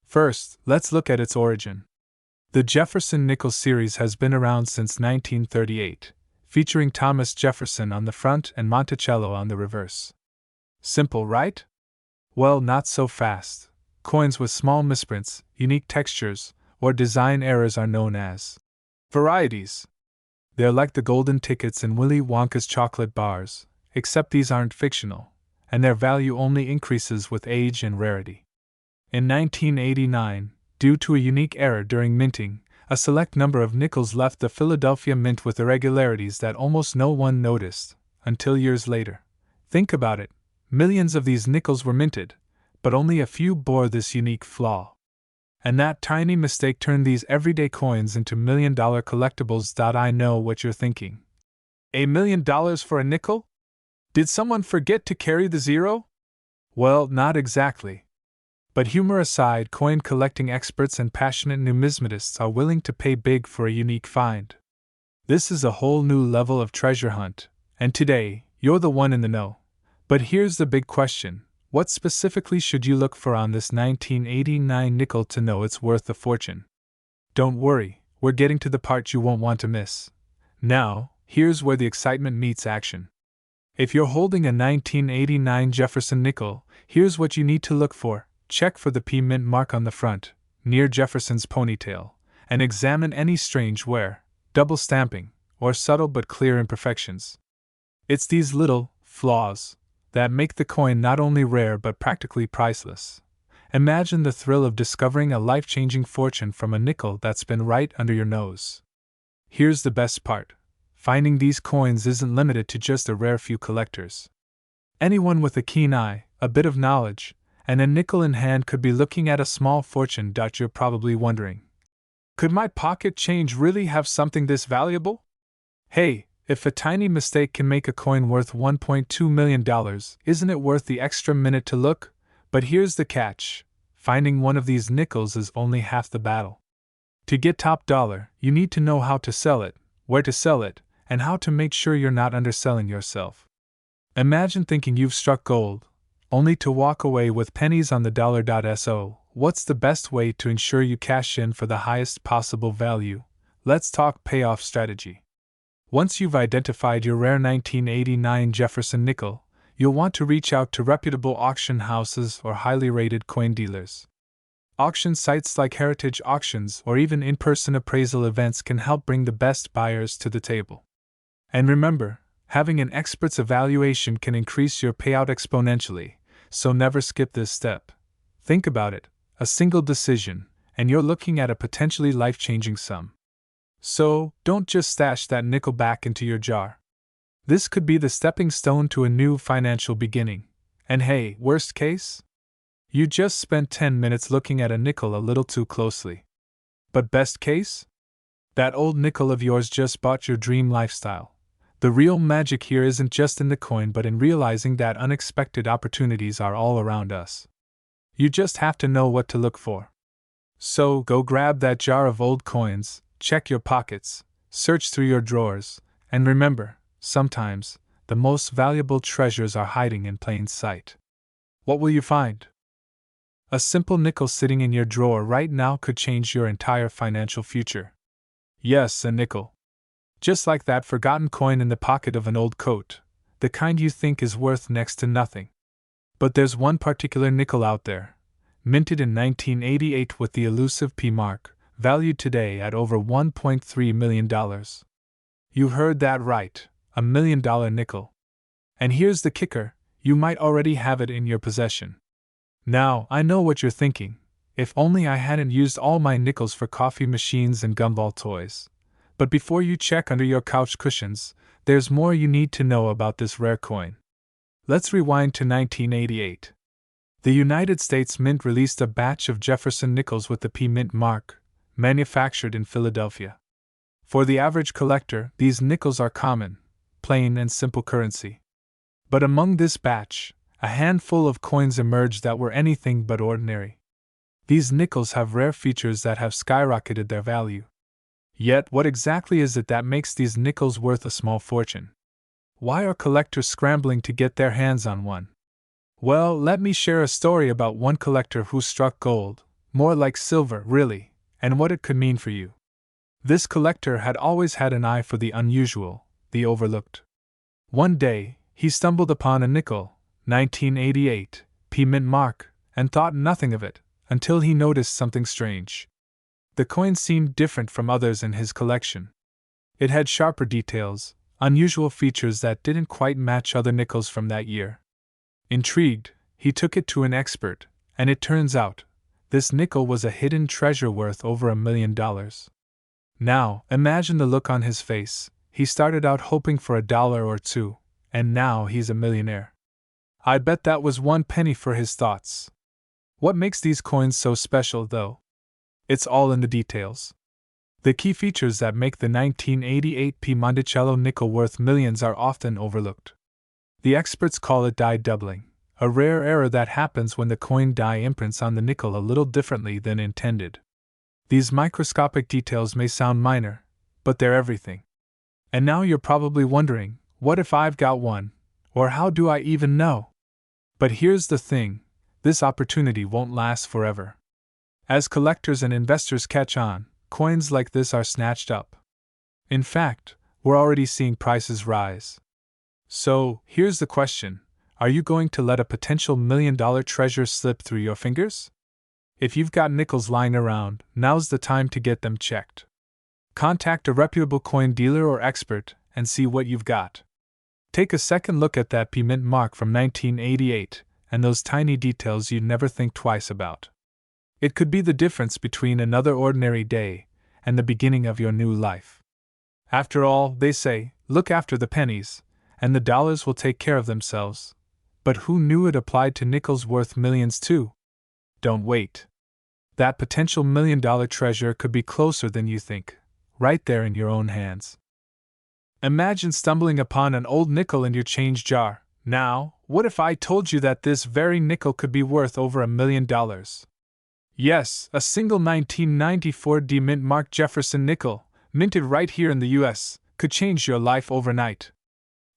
First, let's look at its origin. The Jefferson Nickel series has been around since 1938, featuring Thomas Jefferson on the front and Monticello on the reverse. Simple, right? Well, not so fast. Coins with small misprints, unique textures, or design errors are known as varieties. They're like the golden tickets in Willy Wonka's chocolate bars, except these aren't fictional, and their value only increases with age and rarity. In 1989, due to a unique error during minting, a select number of nickels left the Philadelphia Mint with irregularities that almost no one noticed, until years later. Think about it, millions of these nickels were minted, but only a few bore this unique flaw. And that tiny mistake turned these everyday coins into million-dollar collectibles. I know what you're thinking. $1 million for a nickel? Did someone forget to carry the zero? Well, not exactly. But humor aside, coin collecting experts and passionate numismatists are willing to pay big for a unique find. This is a whole new level of treasure hunt, and today, you're the one in the know. But here's the big question. What specifically should you look for on this 1989 nickel to know it's worth a fortune? Don't worry, we're getting to the part you won't want to miss. Now, here's where the excitement meets action. If you're holding a 1989 Jefferson Nickel, here's what you need to look for. Check for the P mint mark on the front, near Jefferson's ponytail, and examine any strange wear, double stamping, or subtle but clear imperfections. It's these little flaws that make the coin not only rare but practically priceless. Imagine the thrill of discovering a life-changing fortune from a nickel that's been right under your nose. Here's the best part. Finding these coins isn't limited to just a rare few collectors. Anyone with a keen eye, a bit of knowledge, and a nickel in hand could be looking at a small fortune. You're probably wondering, could my pocket change really have something this valuable? Hey, if a tiny mistake can make a coin worth $1.2 million, isn't it worth the extra minute to look? But here's the catch. Finding one of these nickels is only half the battle. To get top dollar, you need to know how to sell it, where to sell it, and how to make sure you're not underselling yourself. Imagine thinking you've struck gold, only to walk away with pennies on the dollar. So, what's the best way to ensure you cash in for the highest possible value? Let's talk payoff strategy. Once you've identified your rare 1989 Jefferson Nickel, you'll want to reach out to reputable auction houses or highly rated coin dealers. Auction sites like heritage auctions or even in-person appraisal events can help bring the best buyers to the table. And remember, having an expert's evaluation can increase your payout exponentially, so never skip this step. Think about it, a single decision, and you're looking at a potentially life-changing sum. So, don't just stash that nickel back into your jar. This could be the stepping stone to a new financial beginning. And hey, worst case? You just spent 10 minutes looking at a nickel a little too closely. But best case? That old nickel of yours just bought your dream lifestyle. The real magic here isn't just in the coin but in realizing that unexpected opportunities are all around us. You just have to know what to look for. So, go grab that jar of old coins, check your pockets, search through your drawers, and remember, sometimes, the most valuable treasures are hiding in plain sight. What will you find? A simple nickel sitting in your drawer right now could change your entire financial future. Yes, a nickel. Just like that forgotten coin in the pocket of an old coat, the kind you think is worth next to nothing. But there's one particular nickel out there, minted in 1988 with the elusive P mark, valued today at over $1.3 million. You heard that right, $1 million nickel. And here's the kicker, you might already have it in your possession. Now, I know what you're thinking, if only I hadn't used all my nickels for coffee machines and gumball toys. But before you check under your couch cushions, there's more you need to know about this rare coin. Let's rewind to 1988. The United States Mint released a batch of Jefferson Nickels with the P Mint mark, manufactured in Philadelphia. For the average collector, these nickels are common, plain and simple currency. But among this batch, a handful of coins emerged that were anything but ordinary. These nickels have rare features that have skyrocketed their value. Yet, what exactly is it that makes these nickels worth a small fortune? Why are collectors scrambling to get their hands on one? Well, let me share a story about one collector who struck gold, more like silver, really, and what it could mean for you. This collector had always had an eye for the unusual, the overlooked. One day, he stumbled upon a nickel, 1988, P Mint mark, and thought nothing of it, until he noticed something strange. The coin seemed different from others in his collection. It had sharper details, unusual features that didn't quite match other nickels from that year. Intrigued, he took it to an expert, and it turns out, this nickel was a hidden treasure worth over $1 million. Now, imagine the look on his face. He started out hoping for $1 or $2, and now he's a millionaire. I bet that was one penny for his thoughts. What makes these coins so special, though? It's all in the details. The key features that make the 1988 P Monticello nickel worth millions are often overlooked. The experts call it die doubling, a rare error that happens when the coin die imprints on the nickel a little differently than intended. These microscopic details may sound minor, but they're everything. And now you're probably wondering, what if I've got one, or how do I even know? But here's the thing, this opportunity won't last forever. As collectors and investors catch on, coins like this are snatched up. In fact, we're already seeing prices rise. So, here's the question, are you going to let a potential $1 million treasure slip through your fingers? If you've got nickels lying around, now's the time to get them checked. Contact a reputable coin dealer or expert and see what you've got. Take a second look at that P Mint mark from 1988 and those tiny details you'd never think twice about. It could be the difference between another ordinary day and the beginning of your new life. After all, they say, look after the pennies, and the dollars will take care of themselves. But who knew it applied to nickels worth millions too? Don't wait. That potential $1 million treasure could be closer than you think, right there in your own hands. Imagine stumbling upon an old nickel in your change jar. Now, what if I told you that this very nickel could be worth over $1 million? Yes, a single 1994 D Mint mark Jefferson Nickel, minted right here in the US, could change your life overnight.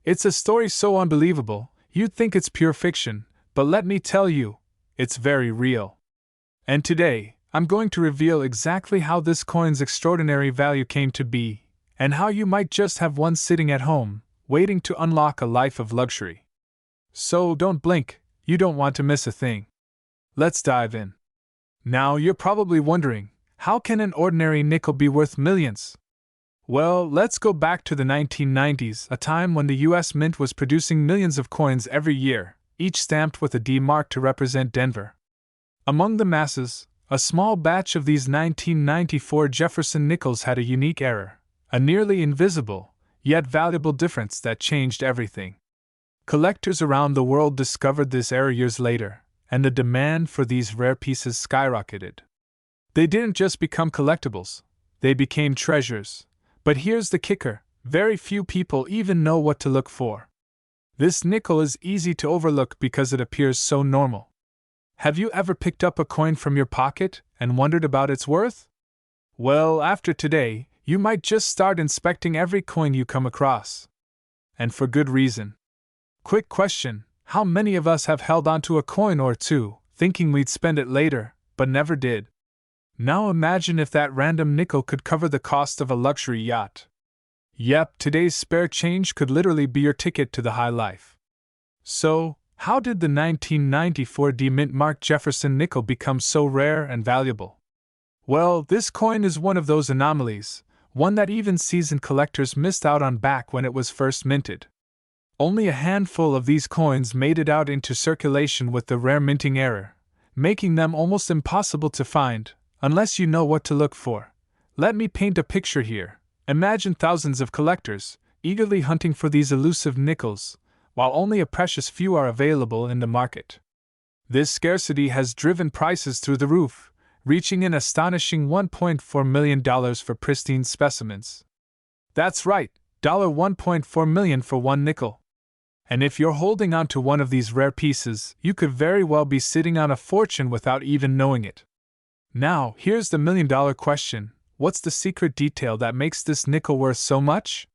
It's a story so unbelievable, you'd think it's pure fiction, but let me tell you, it's very real. And today, I'm going to reveal exactly how this coin's extraordinary value came to be, and how you might just have one sitting at home, waiting to unlock a life of luxury. So don't blink, you don't want to miss a thing. Let's dive in. Now you're probably wondering, how can an ordinary nickel be worth millions? Well, let's go back to the 1990s, a time when the US Mint was producing millions of coins every year, each stamped with a D mark to represent Denver. Among the masses, a small batch of these 1994 Jefferson Nickels had a unique error, a nearly invisible, yet valuable difference that changed everything. Collectors around the world discovered this era years later, and the demand for these rare pieces skyrocketed. They didn't just become collectibles, they became treasures. But here's the kicker: very few people even know what to look for. This nickel is easy to overlook because it appears so normal. Have you ever picked up a coin from your pocket and wondered about its worth? Well, after today, you might just start inspecting every coin you come across. And for good reason. Quick question: how many of us have held onto a coin or two, thinking we'd spend it later, but never did? Now imagine if that random nickel could cover the cost of a luxury yacht. Yep, today's spare change could literally be your ticket to the high life. So, how did the 1994 D-Mint Mark Jefferson Nickel become so rare and valuable? Well, this coin is one of those anomalies, one that even seasoned collectors missed out on back when it was first minted. Only a handful of these coins made it out into circulation with the rare minting error, making them almost impossible to find, unless you know what to look for. Let me paint a picture here. Imagine thousands of collectors, eagerly hunting for these elusive nickels, while only a precious few are available in the market. This scarcity has driven prices through the roof, reaching an astonishing $1.4 million for pristine specimens. That's right, $1.4 million for one nickel. And if you're holding on to one of these rare pieces, you could very well be sitting on a fortune without even knowing it. Now, here's the million-dollar question: what's the secret detail that makes this nickel worth so much?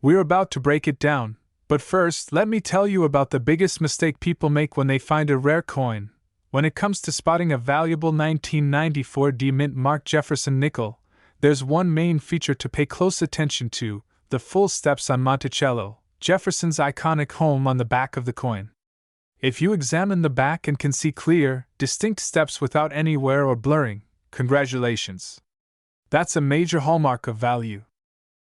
We're about to break it down, but first, let me tell you about the biggest mistake people make when they find a rare coin. When it comes to spotting a valuable 1994 D-Mint Mark Jefferson nickel, there's one main feature to pay close attention to: the full steps on Monticello, Jefferson's iconic home on the back of the coin. If you examine the back and can see clear, distinct steps without any wear or blurring, congratulations. That's a major hallmark of value.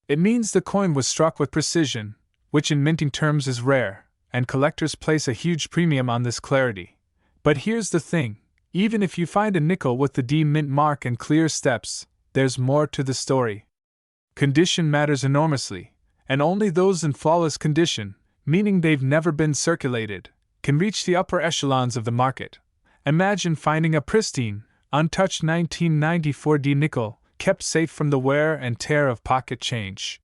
It means the coin was struck with precision, which in minting terms is rare, and collectors place a huge premium on this clarity. But here's the thing: even if you find a nickel with the D-Mint mark and clear steps, there's more to the story. Condition matters enormously, and only those in flawless condition, meaning they've never been circulated, can reach the upper echelons of the market. Imagine finding a pristine, untouched 1994 D nickel, kept safe from the wear and tear of pocket change.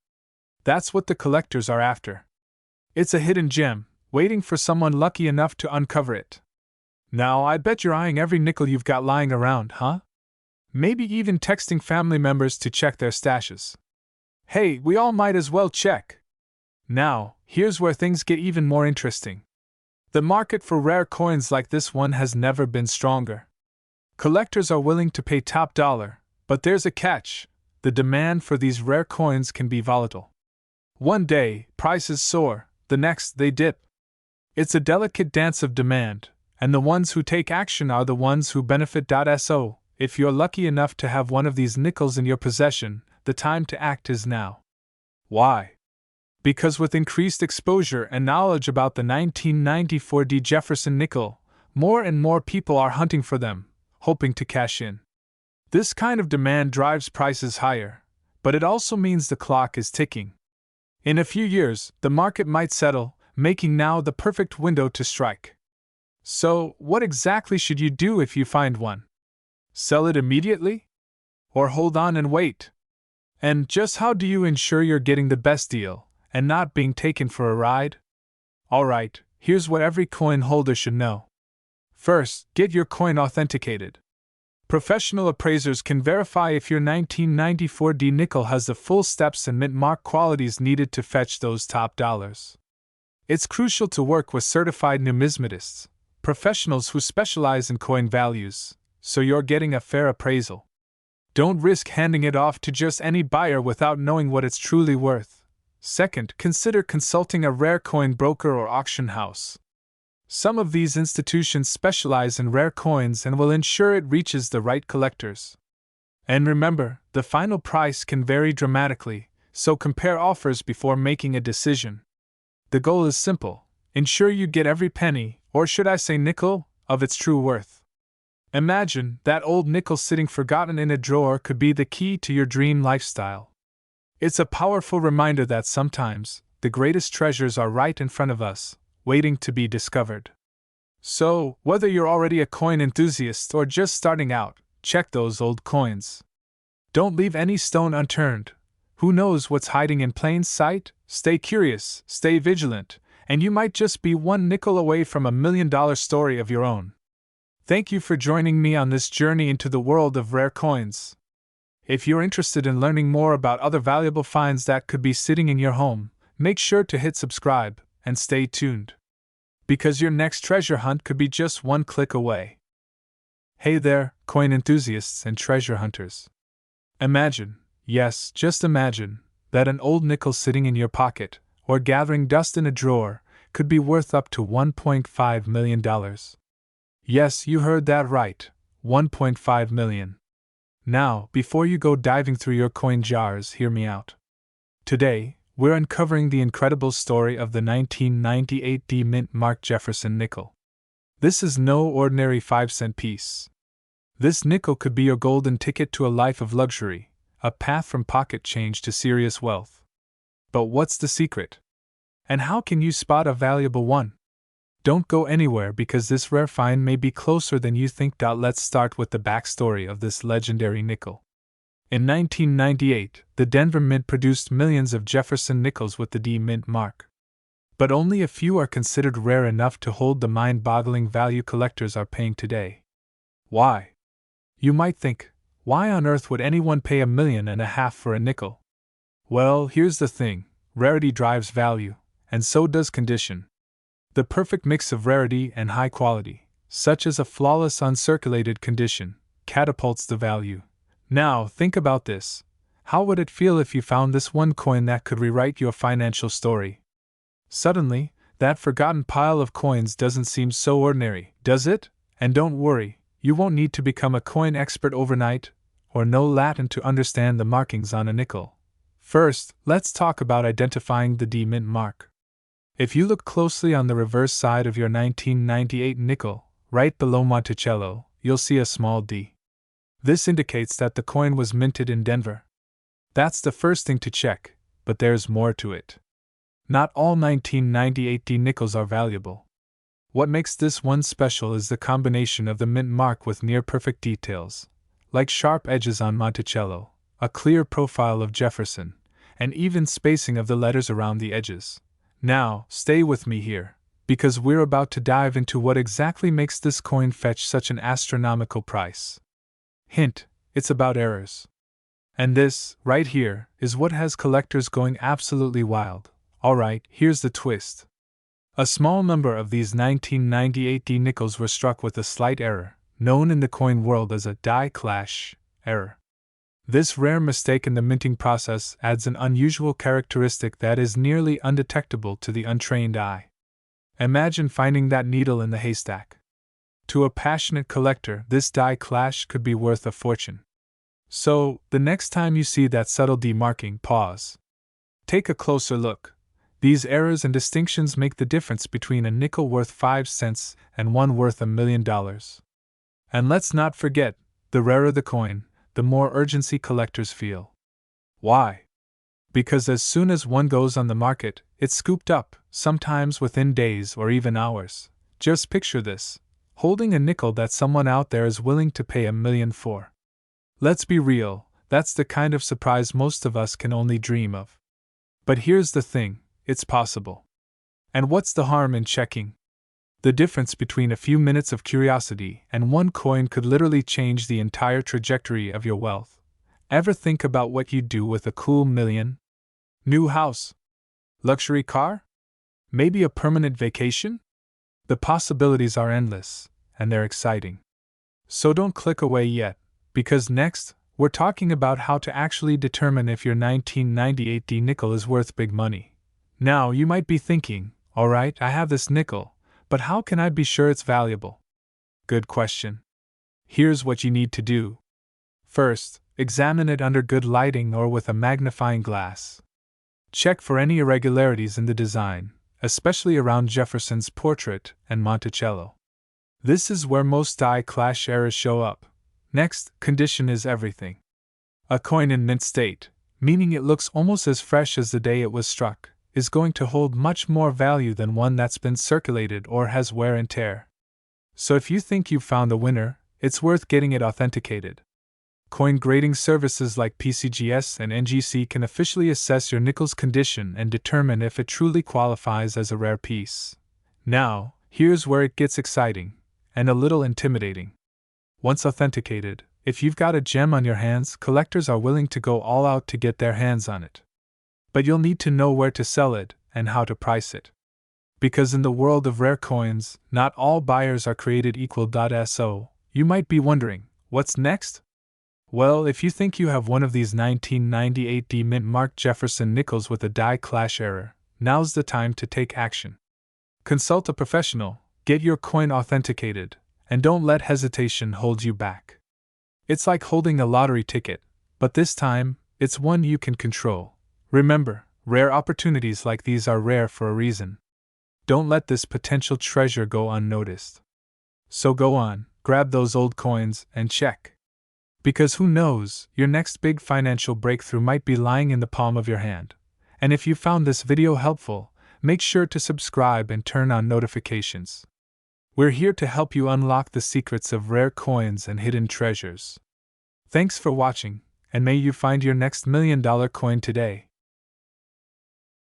That's what the collectors are after. It's a hidden gem, waiting for someone lucky enough to uncover it. Now, I bet you're eyeing every nickel you've got lying around, huh? Maybe even texting family members to check their stashes. Hey, we all might as well check. Now, here's where things get even more interesting. The market for rare coins like this one has never been stronger. Collectors are willing to pay top dollar, but there's a catch: the demand for these rare coins can be volatile. One day, prices soar, the next, they dip. It's a delicate dance of demand, and the ones who take action are the ones who benefit. So, if you're lucky enough to have one of these nickels in your possession, the time to act is now. Why? Because with increased exposure and knowledge about the 1994 D. Jefferson nickel, more and more people are hunting for them, hoping to cash in. This kind of demand drives prices higher, but it also means the clock is ticking. In a few years, the market might settle, making now the perfect window to strike. So, what exactly should you do if you find one? Sell it immediately? Or hold on and wait? And just how do you ensure you're getting the best deal, and not being taken for a ride? Alright, here's what every coin holder should know. First, get your coin authenticated. Professional appraisers can verify if your 1994 D nickel has the full steps and mint mark qualities needed to fetch those top dollars. It's crucial to work with certified numismatists, professionals who specialize in coin values, so you're getting a fair appraisal. Don't risk handing it off to just any buyer without knowing what it's truly worth. Second, consider consulting a rare coin broker or auction house. Some of these institutions specialize in rare coins and will ensure it reaches the right collectors. And remember, the final price can vary dramatically, so compare offers before making a decision. The goal is simple: ensure you get every penny, or should I say nickel, of its true worth. Imagine that old nickel sitting forgotten in a drawer could be the key to your dream lifestyle. It's a powerful reminder that sometimes the greatest treasures are right in front of us, waiting to be discovered. So, whether you're already a coin enthusiast or just starting out, check those old coins. Don't leave any stone unturned. Who knows what's hiding in plain sight? Stay curious, stay vigilant, and you might just be one nickel away from $1 million story of your own. Thank you for joining me on this journey into the world of rare coins. If you're interested in learning more about other valuable finds that could be sitting in your home, make sure to hit subscribe and stay tuned, because your next treasure hunt could be just one click away. Hey there, coin enthusiasts and treasure hunters. Imagine, yes, just imagine, that an old nickel sitting in your pocket, or gathering dust in a drawer, could be worth up to $1.5 million. Yes, you heard that right, $1.5 million. Now, before you go diving through your coin jars, hear me out. Today, we're uncovering the incredible story of the 1998 D-Mint Mark Jefferson Nickel. This is no ordinary 5-cent piece. This nickel could be your golden ticket to a life of luxury, a path from pocket change to serious wealth. But what's the secret? And how can you spot a valuable one? Don't go anywhere, because this rare find may be closer than you think. Let's start with the backstory of this legendary nickel. In 1998, the Denver Mint produced millions of Jefferson nickels with the D-Mint mark. But only a few are considered rare enough to hold the mind-boggling value collectors are paying today. Why? You might think, why on earth would anyone pay $1.5 million for a nickel? Well, here's the thing, rarity drives value, and so does condition. The perfect mix of rarity and high quality, such as a flawless uncirculated condition, catapults the value. Now, think about this. How would it feel if you found this one coin that could rewrite your financial story? Suddenly, that forgotten pile of coins doesn't seem so ordinary, does it? And don't worry, you won't need to become a coin expert overnight, or know Latin to understand the markings on a nickel. First, let's talk about identifying the D-Mint mark. If you look closely on the reverse side of your 1998 nickel, right below Monticello, you'll see a small D. This indicates that the coin was minted in Denver. That's the first thing to check, but there's more to it. Not all 1998 D nickels are valuable. What makes this one special is the combination of the mint mark with near-perfect details, like sharp edges on Monticello, a clear profile of Jefferson, and even spacing of the letters around the edges. Now, stay with me here, because we're about to dive into what exactly makes this coin fetch such an astronomical price. Hint, it's about errors. And this, right here, is what has collectors going absolutely wild. Alright, here's the twist. A small number of these 1998 D nickels were struck with a slight error, known in the coin world as a die clash error. This rare mistake in the minting process adds an unusual characteristic that is nearly undetectable to the untrained eye. Imagine finding that needle in the haystack. To a passionate collector, this die clash could be worth a fortune. So, the next time you see that subtle demarking, pause. Take a closer look. These errors and distinctions make the difference between a nickel worth 5 cents and one worth $1 million. And let's not forget, the rarer the coin, the more urgency collectors feel. Why? Because as soon as one goes on the market, it's scooped up, sometimes within days or even hours. Just picture this, holding a nickel that someone out there is willing to pay $1 million for. Let's be real, that's the kind of surprise most of us can only dream of. But here's the thing, it's possible. And what's the harm in checking? The difference between a few minutes of curiosity and one coin could literally change the entire trajectory of your wealth. Ever think about what you'd do with a cool $1 million? New house? Luxury car? Maybe a permanent vacation? The possibilities are endless, and they're exciting. So don't click away yet, because next, we're talking about how to actually determine if your 1998 D nickel is worth big money. Now you might be thinking, alright, I have this nickel, but how can I be sure it's valuable? Good question. Here's what you need to do. First, examine it under good lighting or with a magnifying glass. Check for any irregularities in the design, especially around Jefferson's portrait and Monticello. This is where most die clash errors show up. Next, condition is everything. A coin in mint state, meaning it looks almost as fresh as the day it was struck, is going to hold much more value than one that's been circulated or has wear and tear. So if you think you've found a winner, it's worth getting it authenticated. Coin grading services like PCGS and NGC can officially assess your nickel's condition and determine if it truly qualifies as a rare piece. Now, here's where it gets exciting, and a little intimidating. Once authenticated, if you've got a gem on your hands, collectors are willing to go all out to get their hands on it. But you'll need to know where to sell it and how to price it. Because in the world of rare coins, not all buyers are created equal. So, you might be wondering, what's next? Well, if you think you have one of these 1998 D-mint-marked Jefferson Nickels with a die clash error, now's the time to take action. Consult a professional, get your coin authenticated, and don't let hesitation hold you back. It's like holding a lottery ticket, but this time, it's one you can control. Remember, rare opportunities like these are rare for a reason. Don't let this potential treasure go unnoticed. So go on, grab those old coins, and check. Because who knows, your next big financial breakthrough might be lying in the palm of your hand. And if you found this video helpful, make sure to subscribe and turn on notifications. We're here to help you unlock the secrets of rare coins and hidden treasures. Thanks for watching, and may you find your next $1 million coin today.